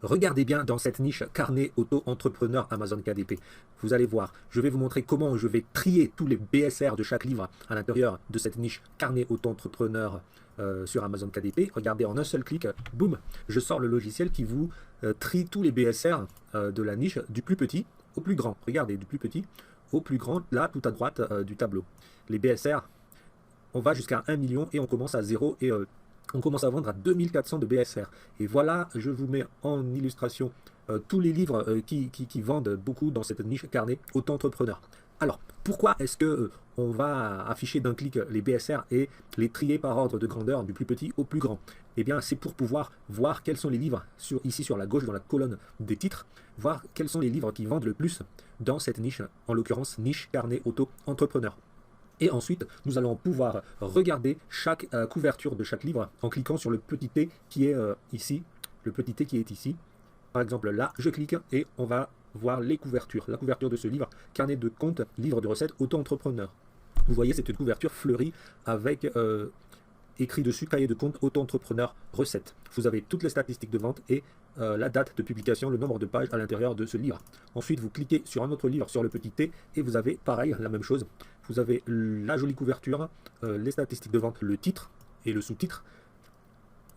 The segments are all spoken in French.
Regardez bien dans cette niche carnet auto-entrepreneur Amazon KDP. Vous allez voir, je vais vous montrer comment je vais trier tous les BSR de chaque livre à l'intérieur de cette niche carnet auto-entrepreneur sur Amazon KDP. Regardez, en un seul clic, boum, je sors le logiciel qui vous trie tous les BSR de la niche du plus petit au plus grand. Regardez, du plus petit au plus grand, là, tout à droite du tableau. Les BSR, on va jusqu'à 1 million et on commence à 0 et on commence à vendre à 2400 de BSR. Et voilà, je vous mets en illustration tous les livres qui vendent beaucoup dans cette niche carnet auto-entrepreneur. Alors, pourquoi est-ce que on va afficher d'un clic les BSR et les trier par ordre de grandeur du plus petit au plus grand? Eh bien, c'est pour pouvoir voir quels sont les livres, ici sur la gauche, dans la colonne des titres, voir quels sont les livres qui vendent le plus dans cette niche, en l'occurrence niche carnet auto-entrepreneur. Et ensuite, nous allons pouvoir regarder chaque couverture de chaque livre en cliquant sur le petit T qui est ici, le petit T qui est ici. Par exemple, là, je clique et on va voir les couvertures. La couverture de ce livre, carnet de compte, livre de recettes, auto-entrepreneur. Vous voyez, c'est une couverture fleurie avec écrit dessus, cahier de compte, auto-entrepreneur, recettes. Vous avez toutes les statistiques de vente et la date de publication, le nombre de pages à l'intérieur de ce livre. Ensuite, vous cliquez sur un autre livre, sur le petit T, et vous avez, pareil, la même chose. Vous avez la jolie couverture, les statistiques de vente, le titre et le sous-titre.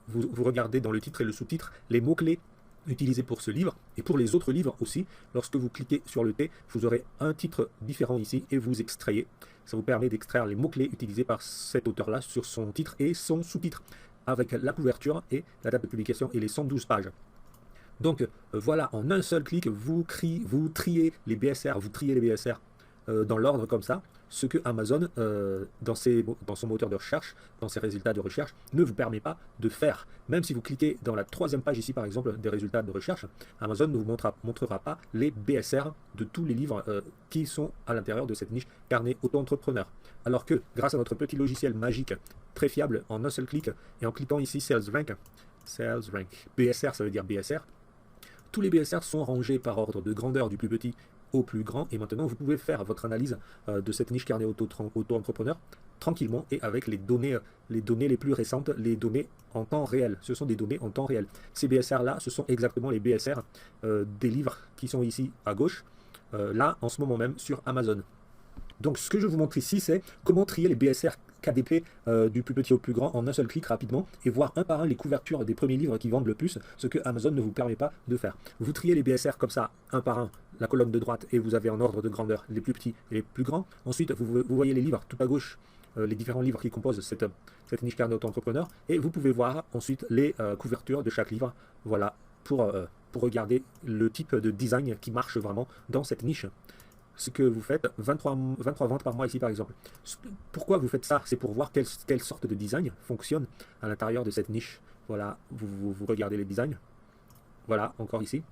Vous regardez dans le titre et le sous-titre les mots-clés utilisés pour ce livre et pour les autres livres aussi. Lorsque vous cliquez sur le T, vous aurez un titre différent ici et vous extrayez. Ça vous permet d'extraire les mots-clés utilisés par cet auteur-là sur son titre et son sous-titre avec la couverture et la date de publication et les 112 pages. Donc voilà, en un seul clic, vous triez les BSR, dans l'ordre comme ça, ce que Amazon, dans son moteur de recherche, dans ses résultats de recherche, ne vous permet pas de faire. Même si vous cliquez dans la troisième page ici, par exemple, des résultats de recherche, Amazon ne vous montrera pas les BSR de tous les livres qui sont à l'intérieur de cette niche carnet auto-entrepreneur. Alors que, grâce à notre petit logiciel magique, très fiable, en un seul clic, et en cliquant ici Sales Rank, BSR, ça veut dire BSR, tous les BSR sont rangés par ordre de grandeur du plus petit au plus grand, et maintenant vous pouvez faire votre analyse de cette niche carnet auto-entrepreneur tranquillement et avec les données les plus récentes, les données en temps réel. Ce sont des données en temps réel. Ces BSR là, ce sont exactement les BSR des livres qui sont ici à gauche, là en ce moment même sur Amazon. Donc ce que je vous montre ici, c'est comment trier les BSR KDP du plus petit au plus grand en un seul clic rapidement et voir un par un les couvertures des premiers livres qui vendent le plus, ce que Amazon ne vous permet pas de faire. Vous triez les BSR comme ça, un par un, la colonne de droite, et vous avez en ordre de grandeur les plus petits et les plus grands. Ensuite, vous voyez les livres tout à gauche, les différents livres qui composent cette niche carnet auto-entrepreneur, et vous pouvez voir ensuite les couvertures de chaque livre, voilà, pour regarder le type de design qui marche vraiment dans cette niche. Ce que vous faites, 23 ventes par mois ici par exemple. Pourquoi vous faites ça? C'est pour voir quelle sorte de design fonctionne à l'intérieur de cette niche. Voilà, vous regardez les designs. Voilà, encore ici,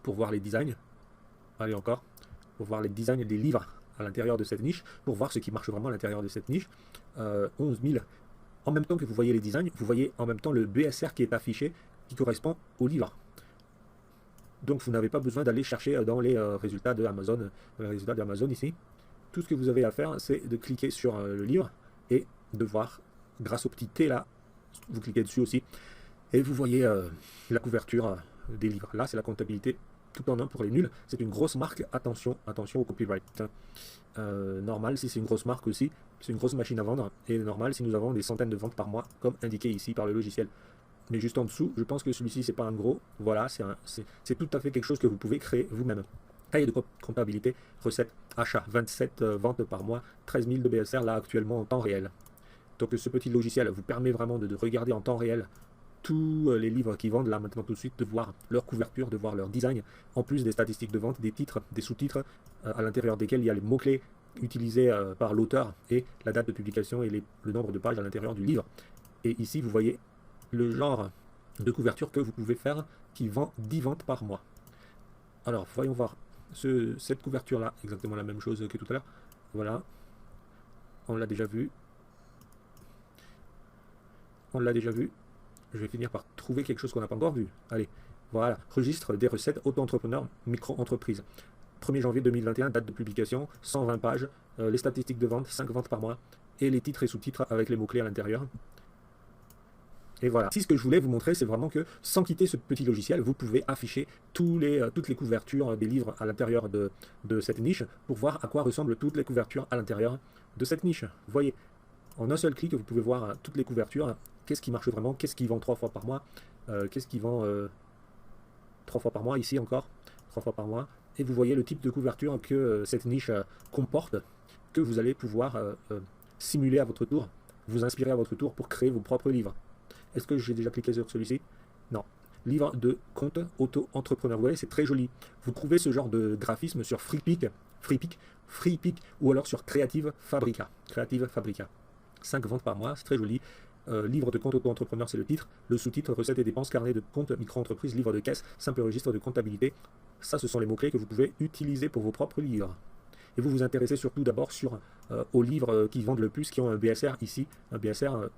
pour voir les designs. Allez, encore, pour voir les designs des livres à l'intérieur de cette niche, pour voir ce qui marche vraiment à l'intérieur de cette niche. 11 000. En même temps que vous voyez les designs, vous voyez en même temps le BSR qui est affiché, qui correspond au livre. Donc vous n'avez pas besoin d'aller chercher dans les résultats de Amazon, ici. Tout ce que vous avez à faire, c'est de cliquer sur le livre et de voir, grâce au petit T là, vous cliquez dessus aussi, et vous voyez la couverture des livres. Là, c'est la comptabilité tout en un pour les nuls. C'est une grosse marque, attention au copyright. Normal, si c'est une grosse marque aussi, c'est une grosse machine à vendre, et normal si nous avons des centaines de ventes par mois, comme indiqué ici par le logiciel. Mais juste en dessous, je pense que celui-ci, c'est pas un gros. Voilà, c'est tout à fait quelque chose que vous pouvez créer vous-même. Cahier de comptabilité, recettes, achats, 27 ventes par mois, 13 000 de BSR là actuellement en temps réel. Donc ce petit logiciel vous permet vraiment de regarder en temps réel tous les livres qui vendent là maintenant tout de suite, de voir leur couverture, de voir leur design, en plus des statistiques de vente, des titres, des sous-titres, à l'intérieur desquels il y a les mots-clés utilisés par l'auteur et la date de publication et le nombre de pages à l'intérieur du livre. Et ici, vous voyez le genre de couverture que vous pouvez faire qui vend 10 ventes par mois. Alors, voyons voir cette couverture-là, exactement la même chose que tout à l'heure. Voilà, on l'a déjà vu. Je vais finir par trouver quelque chose qu'on n'a pas encore vu. Allez, voilà, registre des recettes auto-entrepreneur micro-entreprise. 1er janvier 2021, date de publication, 120 pages, les statistiques de vente, 5 ventes par mois, et les titres et sous-titres avec les mots-clés à l'intérieur. Et voilà. Ici, ce que je voulais vous montrer, c'est vraiment que sans quitter ce petit logiciel, vous pouvez afficher toutes les couvertures des livres à l'intérieur de cette niche pour voir à quoi ressemblent toutes les couvertures à l'intérieur de cette niche. Vous voyez, en un seul clic, vous pouvez voir toutes les couvertures, qu'est-ce qui marche vraiment, qu'est-ce qui vend 3 fois par mois, qu'est-ce qui vend 3 fois par mois, ici encore, 3 fois par mois. Et vous voyez le type de couverture que cette niche comporte, que vous allez pouvoir simuler à votre tour, vous inspirer à votre tour pour créer vos propres livres. Est-ce que j'ai déjà cliqué sur celui-ci? Non. Livre de compte auto-entrepreneur. Vous voyez, c'est très joli. Vous trouvez ce genre de graphisme sur Freepik, ou alors sur Creative Fabrica. 5 ventes par mois, c'est très joli. Livre de compte auto-entrepreneur, c'est le titre. Le sous-titre, recettes et dépenses, carnet de compte micro-entreprise, livre de caisse, simple registre de comptabilité. Ça, ce sont les mots-clés que vous pouvez utiliser pour vos propres livres. Et vous vous intéressez surtout d'abord aux livres qui vendent le plus, qui ont un BSR ici, un BSR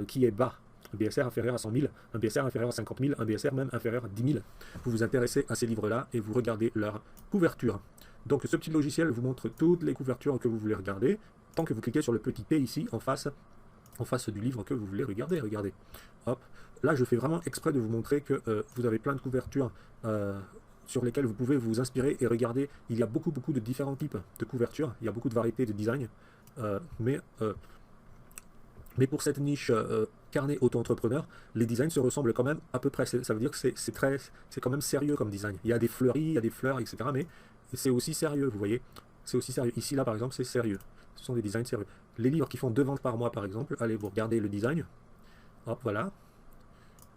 qui est bas. Un BSR inférieur à 100 000, un BSR inférieur à 50 000, un BSR même inférieur à 10 000. Vous vous intéressez à ces livres-là et vous regardez leur couverture. Donc ce petit logiciel vous montre toutes les couvertures que vous voulez regarder, tant que vous cliquez sur le petit P ici en face du livre que vous voulez regarder. Regardez. Hop. Là, je fais vraiment exprès de vous montrer que vous avez plein de couvertures sur lesquelles vous pouvez vous inspirer et regarder. Il y a beaucoup de différents types de couvertures, il y a beaucoup de variétés de design, mais pour cette niche carnet auto-entrepreneur, les designs se ressemblent quand même à peu près. Ça veut dire que c'est quand même sérieux comme design. Il y a des fleuris, il y a des fleurs, etc. Mais c'est aussi sérieux, vous voyez. C'est aussi sérieux. Ici, là, par exemple, c'est sérieux. Ce sont des designs sérieux. Les livres qui font 2 ventes par mois, par exemple, allez, vous regardez le design. Hop, voilà.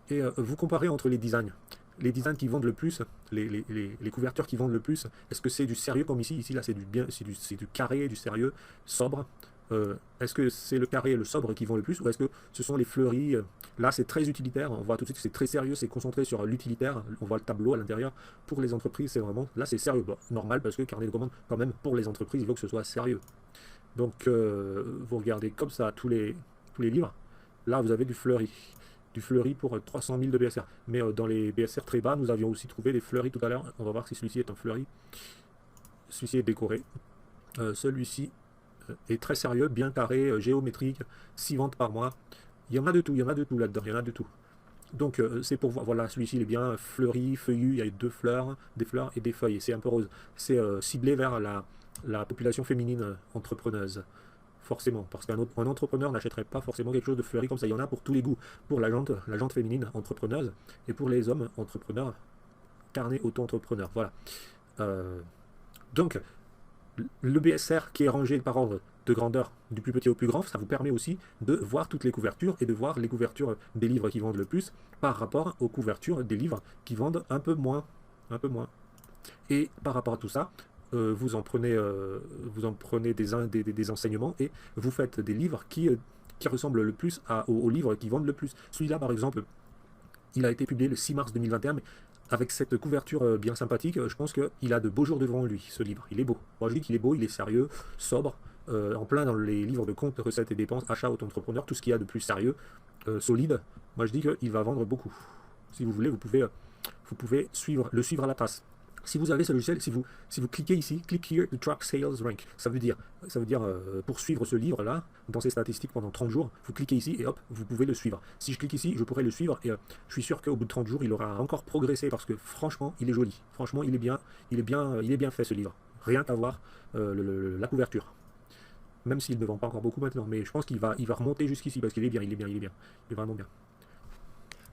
Et vous comparez entre les designs. Les designs qui vendent le plus, les couvertures qui vendent le plus, est-ce que c'est du sérieux comme ici? Ici, là, c'est du carré, du sérieux, sobre. Est-ce que c'est le carré et le sobre qui vont le plus, ou est-ce que ce sont les fleuris? Là, c'est très utilitaire, on voit tout de suite que c'est très sérieux, c'est concentré sur l'utilitaire, on voit le tableau à l'intérieur. Pour les entreprises, c'est vraiment, là c'est sérieux, bon, normal, parce que carnet de commandes, quand même, pour les entreprises, il faut que ce soit sérieux. Donc, vous regardez comme ça tous les livres, là vous avez du fleuri pour 300 000 de BSR. Mais dans les BSR très bas, nous avions aussi trouvé des fleuris tout à l'heure, on va voir si celui-ci est un fleuri. Celui-ci est décoré, celui-ci est très sérieux, bien carré, géométrique, 6 ventes par mois. Il y en a de tout là-dedans, il y en a de tout. Donc c'est pour voir, voilà, celui-ci il est bien fleuri, feuillu, il y a des fleurs et des feuilles, c'est un peu rose. C'est ciblé vers la population féminine entrepreneuse, forcément, parce qu'un entrepreneur n'achèterait pas forcément quelque chose de fleuri comme ça. Il y en a pour tous les goûts, pour la jante féminine entrepreneuse, et pour les hommes entrepreneurs, carnet auto-entrepreneur, voilà. Donc, le BSR qui est rangé par ordre de grandeur du plus petit au plus grand, ça vous permet aussi de voir toutes les couvertures et de voir les couvertures des livres qui vendent le plus par rapport aux couvertures des livres qui vendent un peu moins. Et par rapport à tout ça, vous en prenez des enseignements et vous faites des livres qui ressemblent le plus aux livres qui vendent le plus. Celui-là, par exemple, il a été publié le 6 mars 2021, mais avec cette couverture bien sympathique, je pense qu'il a de beaux jours devant lui, ce livre. Il est beau. Moi, je dis qu'il est beau, il est sérieux, sobre, en plein dans les livres de comptes, recettes et dépenses, achats, auto-entrepreneur, tout ce qu'il y a de plus sérieux, solide. Moi, je dis qu'il va vendre beaucoup. Si vous voulez, vous pouvez le suivre à la trace. Si vous avez ce logiciel, si vous cliquez ici, click here to track sales rank, ça veut dire pour suivre ce livre-là, dans ses statistiques pendant 30 jours, vous cliquez ici et hop, vous pouvez le suivre. Si je clique ici, je pourrai le suivre et je suis sûr qu'au bout de 30 jours, il aura encore progressé parce que franchement, il est joli. Franchement, il est bien fait ce livre. Rien qu'à voir la couverture. Même s'il ne vend pas encore beaucoup maintenant, mais je pense qu'il va remonter jusqu'ici parce qu'il est bien, il est vraiment bien.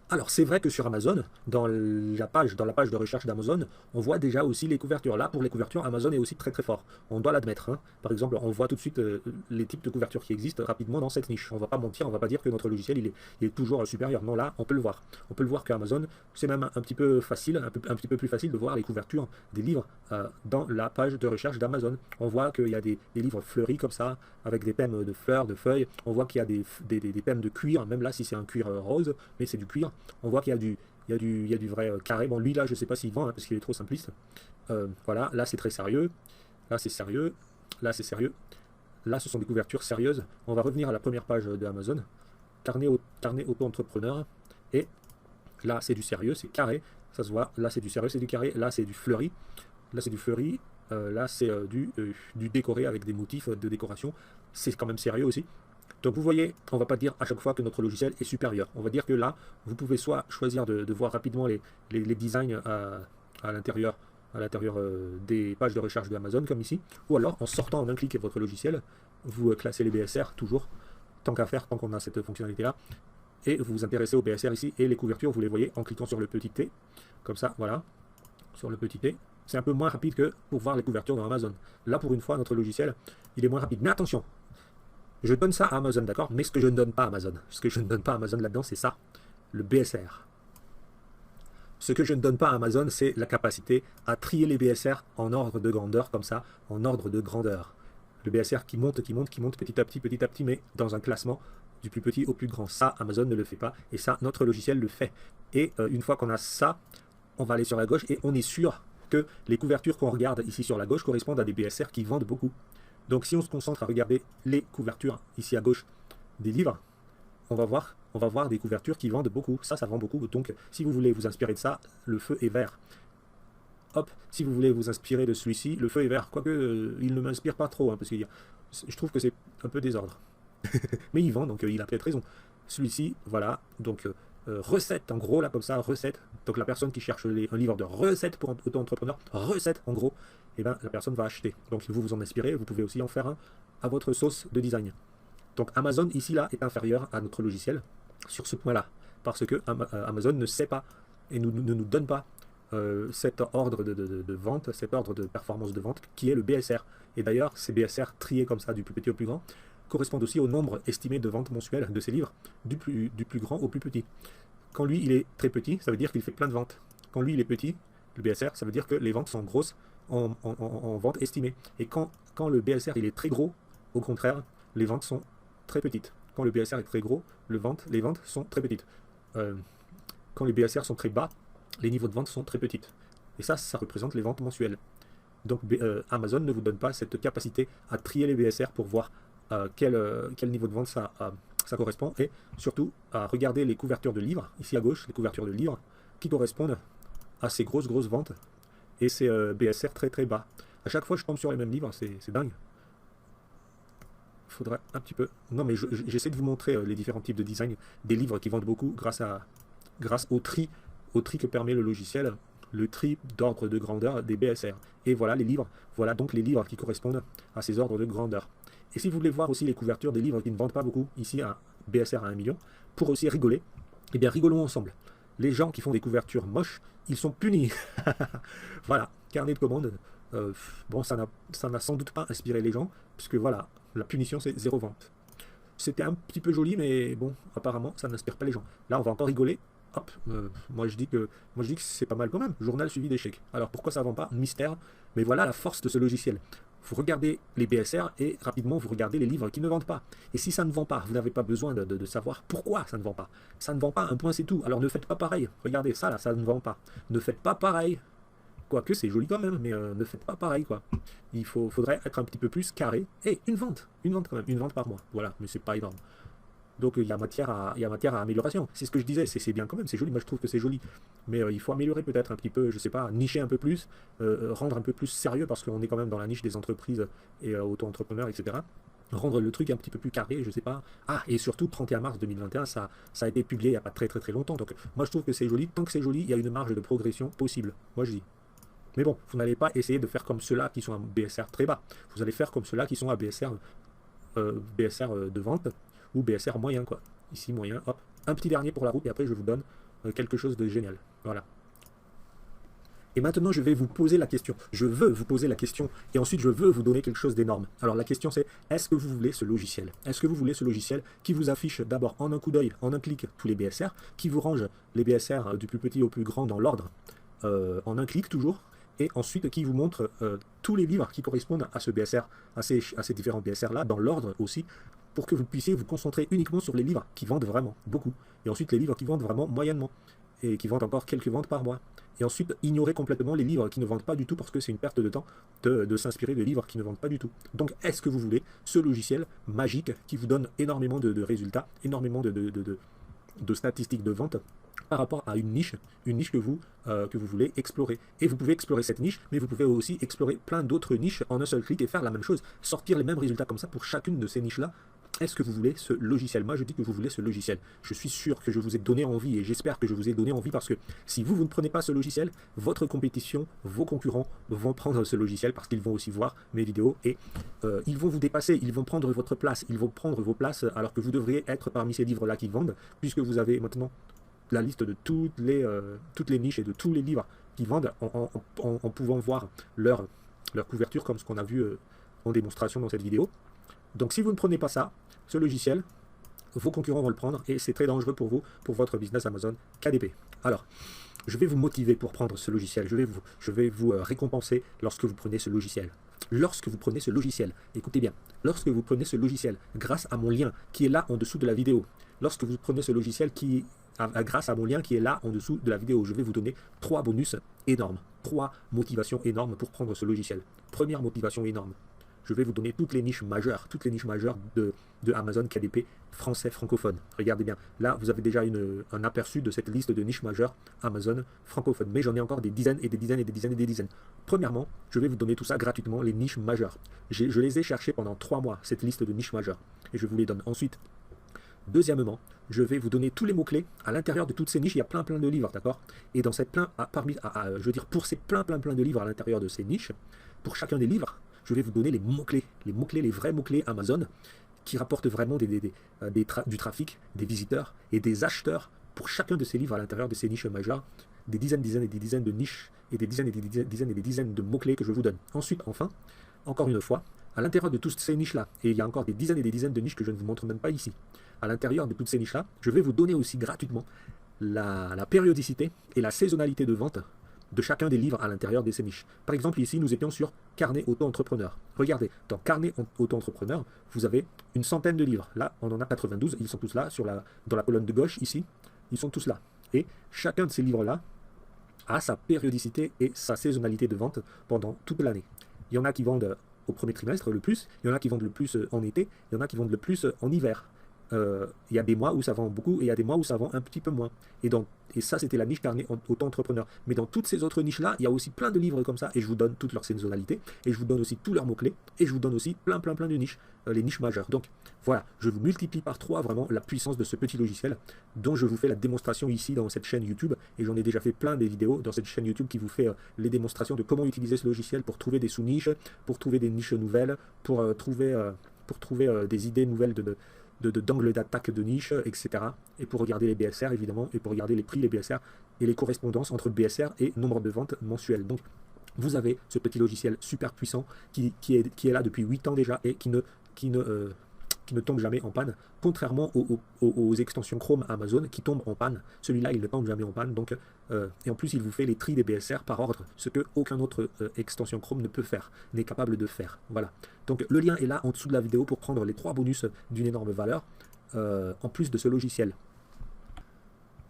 Alors c'est vrai que sur Amazon, dans la page de recherche d'Amazon, on voit déjà aussi les couvertures. Là, pour les couvertures, Amazon est aussi très fort. On doit l'admettre. Hein. Par exemple, on voit tout de suite les types de couvertures qui existent rapidement dans cette niche. On ne va pas mentir, on ne va pas dire que notre logiciel il est toujours supérieur. Non, là, on peut le voir. On peut le voir qu'Amazon, c'est même un petit peu facile, un petit peu plus facile de voir les couvertures des livres dans la page de recherche d'Amazon. On voit qu'il y a des livres fleuris comme ça, avec des thèmes de fleurs, de feuilles. On voit qu'il y a des thèmes de cuir, même là si c'est un cuir rose, mais c'est du cuir. On voit qu'il y a du vrai carré. Bon, lui là, je ne sais pas s'il vend, hein, parce qu'il est trop simpliste. Voilà, là c'est très sérieux. Là c'est sérieux. Là c'est sérieux. Là, ce sont des couvertures sérieuses. On va revenir à la première page de Amazon. Carnet auto-entrepreneur. Et là, c'est du sérieux, c'est carré. Ça se voit. Là, c'est du sérieux, c'est du carré. Là, c'est du fleuri. Là, c'est du fleuri. Là, c'est du décoré avec des motifs de décoration. C'est quand même sérieux aussi. Donc vous voyez, on ne va pas dire à chaque fois que notre logiciel est supérieur. On va dire que là, vous pouvez soit choisir de voir rapidement les designs à l'intérieur des pages de recherche de Amazon, comme ici, ou alors en sortant en un clic votre logiciel, vous classez les BSR toujours, tant qu'à faire, tant qu'on a cette fonctionnalité-là, et vous vous intéressez aux BSR ici, et les couvertures, vous les voyez en cliquant sur le petit T, comme ça, voilà, sur le petit T. C'est un peu moins rapide que pour voir les couvertures dans Amazon. Là, pour une fois, notre logiciel, il est moins rapide. Mais attention, je donne ça à Amazon, d'accord? Mais ce que je ne donne pas à Amazon, ce que je ne donne pas à Amazon là-dedans, c'est ça, le BSR. Ce que je ne donne pas à Amazon, c'est la capacité à trier les BSR en ordre de grandeur, comme ça, en ordre de grandeur. Le BSR qui monte petit à petit, mais dans un classement du plus petit au plus grand. Ça, Amazon ne le fait pas, et ça, notre logiciel le fait. Et une fois qu'on a ça, on va aller sur la gauche, et on est sûr que les couvertures qu'on regarde ici sur la gauche correspondent à des BSR qui vendent beaucoup. Donc si on se concentre à regarder les couvertures ici à gauche des livres, on va voir des couvertures qui vendent beaucoup. Ça vend beaucoup. Donc, si vous voulez vous inspirer de ça, le feu est vert. Hop, si vous voulez vous inspirer de celui-ci, le feu est vert. Quoique, il ne m'inspire pas trop, hein, parce que je trouve que c'est un peu désordre. Mais il vend, donc il a peut-être raison. Celui-ci, voilà, donc recette, en gros, là, comme ça, recette. Donc, la personne qui cherche un livre de recettes pour auto-entrepreneur, recette, en gros, et ben, la personne va acheter. Donc, vous vous en inspirez, vous pouvez aussi en faire un à votre sauce de design. Donc Amazon, ici, là, est inférieur à notre logiciel sur ce point-là, parce que Amazon ne sait pas et ne nous donne pas cet ordre de vente, cet ordre de performance de vente qui est le BSR. Et d'ailleurs, ces BSR triés comme ça, du plus petit au plus grand, correspondent aussi au nombre estimé de ventes mensuelles de ces livres, du plus grand au plus petit. Quand lui, il est très petit, ça veut dire qu'il fait plein de ventes. Quand lui, il est petit, le BSR, ça veut dire que les ventes sont grosses en ventes estimées. Et quand le BSR, il est très gros, au contraire, les ventes sont très petites. Quand le BSR est très gros, les ventes sont très petites. Quand les BSR sont très bas, les niveaux de vente sont très petites. Et ça représente les ventes mensuelles. Donc Amazon ne vous donne pas cette capacité à trier les BSR pour voir quel niveau de vente ça correspond, et surtout à regarder les couvertures de livres, ici à gauche, les couvertures de livres, qui correspondent à ces grosses ventes, et ces BSR très très bas. À chaque fois je tombe sur les mêmes livres, c'est dingue. Faudrait un petit peu... Non, mais j'essaie de vous montrer les différents types de design des livres qui vendent beaucoup grâce au tri que permet le logiciel, le tri d'ordre de grandeur des BSR. Et voilà les livres, voilà donc les livres qui correspondent à ces ordres de grandeur. Et si vous voulez voir aussi les couvertures des livres qui ne vendent pas beaucoup, ici un BSR à 1 million, pour aussi rigoler, eh bien rigolons ensemble. Les gens qui font des couvertures moches, ils sont punis. Voilà, carnet de commandes. Bon, ça n'a sans doute pas inspiré les gens, puisque voilà, la punition c'est 0 vente. C'était un petit peu joli, mais bon, apparemment ça n'inspire pas les gens. Là, on va encore rigoler. Hop, moi je dis que c'est pas mal quand même. Journal suivi d'échecs. Alors pourquoi ça ne vend pas? Mystère. Mais voilà la force de ce logiciel. Vous regardez les BSR et rapidement vous regardez les livres qui ne vendent pas. Et si ça ne vend pas, vous n'avez pas besoin de savoir pourquoi ça ne vend pas. Ça ne vend pas, un point c'est tout. Alors ne faites pas pareil. Regardez ça là, ça ne vend pas. Ne faites pas pareil. Quoique c'est joli quand même, mais ne faites pas pareil quoi. Il faudrait être un petit peu plus carré. Et une vente quand même, une vente par mois. Voilà, mais c'est pas énorme. Donc il y a matière à amélioration. C'est ce que je disais, c'est bien quand même, c'est joli, moi je trouve que c'est joli. Mais il faut améliorer peut-être un petit peu, je sais pas, nicher un peu plus, rendre un peu plus sérieux, parce qu'on est quand même dans la niche des entreprises et auto-entrepreneurs, etc. Rendre le truc un petit peu plus carré, je sais pas. Ah, et surtout 31 mars 2021, ça a été publié il n'y a pas très longtemps. Donc moi je trouve que c'est joli. Tant que c'est joli, il y a une marge de progression possible. Moi je dis. Mais bon, vous n'allez pas essayer de faire comme ceux-là qui sont à BSR très bas. Vous allez faire comme ceux-là qui sont à BSR de vente, ou BSR moyen quoi. Ici moyen, hop. Un petit dernier pour la route et après je vous donne quelque chose de génial. Voilà. Et maintenant je vais vous poser la question. Je veux vous poser la question et ensuite je veux vous donner quelque chose d'énorme. Alors la question c'est, est-ce que vous voulez ce logiciel? Est-ce que vous voulez ce logiciel qui vous affiche d'abord en un coup d'œil, en un clic, tous les BSR, qui vous range les BSR du plus petit au plus grand dans l'ordre, en un clic toujours, et ensuite qui vous montre tous les livres qui correspondent à ce BSR, à ces différents BSR là, dans l'ordre aussi, pour que vous puissiez vous concentrer uniquement sur les livres qui vendent vraiment beaucoup, et ensuite les livres qui vendent vraiment moyennement, et qui vendent encore quelques ventes par mois, et ensuite ignorer complètement les livres qui ne vendent pas du tout, parce que c'est une perte de temps de s'inspirer de livres qui ne vendent pas du tout. Donc est-ce que vous voulez ce logiciel magique qui vous donne énormément de résultats, énormément de statistiques de vente par rapport à une niche que vous voulez explorer. Et vous pouvez explorer cette niche, mais vous pouvez aussi explorer plein d'autres niches en un seul clic et faire la même chose, sortir les mêmes résultats comme ça pour chacune de ces niches-là, est-ce que vous voulez ce logiciel? Moi, je dis que vous voulez ce logiciel. Je suis sûr que je vous ai donné envie et j'espère que je vous ai donné envie parce que si vous ne prenez pas ce logiciel, votre compétition, vos concurrents vont prendre ce logiciel parce qu'ils vont aussi voir mes vidéos et ils vont vous dépasser, ils vont prendre votre place, ils vont prendre vos places alors que vous devriez être parmi ces livres-là qui vendent puisque vous avez maintenant la liste de toutes les niches et de tous les livres qui vendent en pouvant voir leur couverture comme ce qu'on a vu en démonstration dans cette vidéo. Donc si vous ne prenez pas ça, ce logiciel, vos concurrents vont le prendre et c'est très dangereux pour vous, pour votre business Amazon KDP. Alors, je vais vous motiver pour prendre ce logiciel, je vais vous récompenser lorsque vous prenez ce logiciel. Lorsque vous prenez ce logiciel, écoutez bien, lorsque vous prenez ce logiciel, grâce à mon lien qui est là en dessous de la vidéo, lorsque vous prenez ce logiciel grâce à mon lien qui est là en dessous de la vidéo, je vais vous donner 3 bonus énormes, 3 motivations énormes pour prendre ce logiciel. Première motivation énorme, je vais vous donner toutes les niches majeures de Amazon KDP français francophone. Regardez bien, là vous avez déjà un aperçu de cette liste de niches majeures Amazon francophone, mais j'en ai encore des dizaines et des dizaines et des dizaines et des dizaines. Premièrement, je vais vous donner tout ça gratuitement, les niches majeures. Je les ai cherchées pendant 3 mois, cette liste de niches majeures, et je vous les donne ensuite. Deuxièmement, je vais vous donner tous les mots-clés. À l'intérieur de toutes ces niches, il y a plein de livres, d'accord? Et dans cette je veux dire, pour ces plein de livres à l'intérieur de ces niches, pour chacun des livres, je vais vous donner les mots-clés, les vrais mots-clés Amazon qui rapportent vraiment du trafic, des visiteurs et des acheteurs pour chacun de ces livres à l'intérieur de ces niches majeures, des dizaines et des dizaines de niches et des dizaines et des dizaines de mots-clés que je vous donne. Ensuite, enfin, encore une fois, à l'intérieur de toutes ces niches-là, et il y a encore des dizaines et des dizaines de niches que je ne vous montre même pas ici, à l'intérieur de toutes ces niches-là, je vais vous donner aussi gratuitement la périodicité et la saisonnalité de vente de chacun des livres à l'intérieur de ces niches. Par exemple, ici, nous étions sur Carnet Auto-Entrepreneur. Regardez, dans Carnet Auto-Entrepreneur, vous avez une centaine de livres. Là, on en a 92, ils sont tous là, dans la colonne de gauche, ici, ils sont tous là. Et chacun de ces livres-là a sa périodicité et sa saisonnalité de vente pendant toute l'année. Il y en a qui vendent au premier trimestre le plus, il y en a qui vendent le plus en été, il y en a qui vendent le plus en hiver. Il y a des mois où ça vend beaucoup et il y a des mois où ça vend un petit peu moins. Et ça, c'était la niche Carnet Auto-Entrepreneur. Mais dans toutes ces autres niches-là, il y a aussi plein de livres comme ça et je vous donne toutes leurs saisonnalités et je vous donne aussi tous leurs mots-clés et je vous donne aussi plein de niches, les niches majeures. Donc voilà, je vous multiplie par 3 vraiment la puissance de ce petit logiciel dont je vous fais la démonstration ici dans cette chaîne YouTube et j'en ai déjà fait plein des vidéos dans cette chaîne YouTube qui vous fait les démonstrations de comment utiliser ce logiciel pour trouver des sous-niches, pour trouver des niches nouvelles, pour trouver des idées nouvelles d'angle d'attaque de niche, etc. Et pour regarder les BSR, évidemment, et pour regarder les prix, les BSR, et les correspondances entre BSR et nombre de ventes mensuelles. Donc, vous avez ce petit logiciel super puissant qui est là depuis 8 ans déjà et qui ne tombe jamais en panne, contrairement aux extensions Chrome Amazon qui tombent en panne. Celui-là, il ne tombe jamais en panne. Donc, et en plus, il vous fait les tris des BSR par ordre, ce que aucun autre extension Chrome ne peut faire, n'est capable de faire. Voilà. Donc, le lien est là en dessous de la vidéo pour prendre les 3 bonus d'une énorme valeur, en plus de ce logiciel.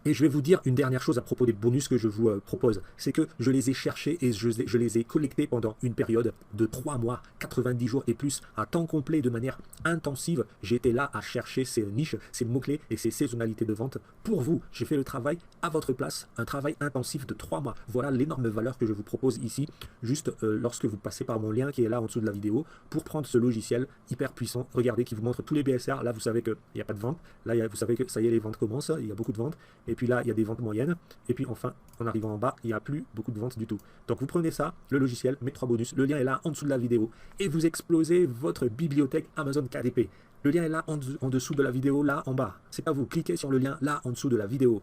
Et je vais vous dire une dernière chose à propos des bonus que je vous propose. C'est que je les ai cherchés et je les ai collectés pendant une période de 3 mois, 90 jours et plus, à temps complet, de manière intensive. J'étais là à chercher ces niches, ces mots-clés et ces saisonnalités de vente pour vous. J'ai fait le travail à votre place, un travail intensif de 3 mois. Voilà l'énorme valeur que je vous propose ici, juste lorsque vous passez par mon lien qui est là en dessous de la vidéo, pour prendre ce logiciel hyper puissant. Regardez, qui vous montre tous les BSR. Là, vous savez qu'il n'y a pas de vente. Là, vous savez que ça y est, les ventes commencent. Il y a beaucoup de ventes. Et puis là, il y a des ventes moyennes. Et puis enfin, en arrivant en bas, il n'y a plus beaucoup de ventes du tout. Donc vous prenez ça, le logiciel, mes 3 bonus. Le lien est là en dessous de la vidéo. Et vous explosez votre bibliothèque Amazon KDP. Le lien est là en dessous de la vidéo, là en bas. C'est pas vous. Cliquez sur le lien là en dessous de la vidéo.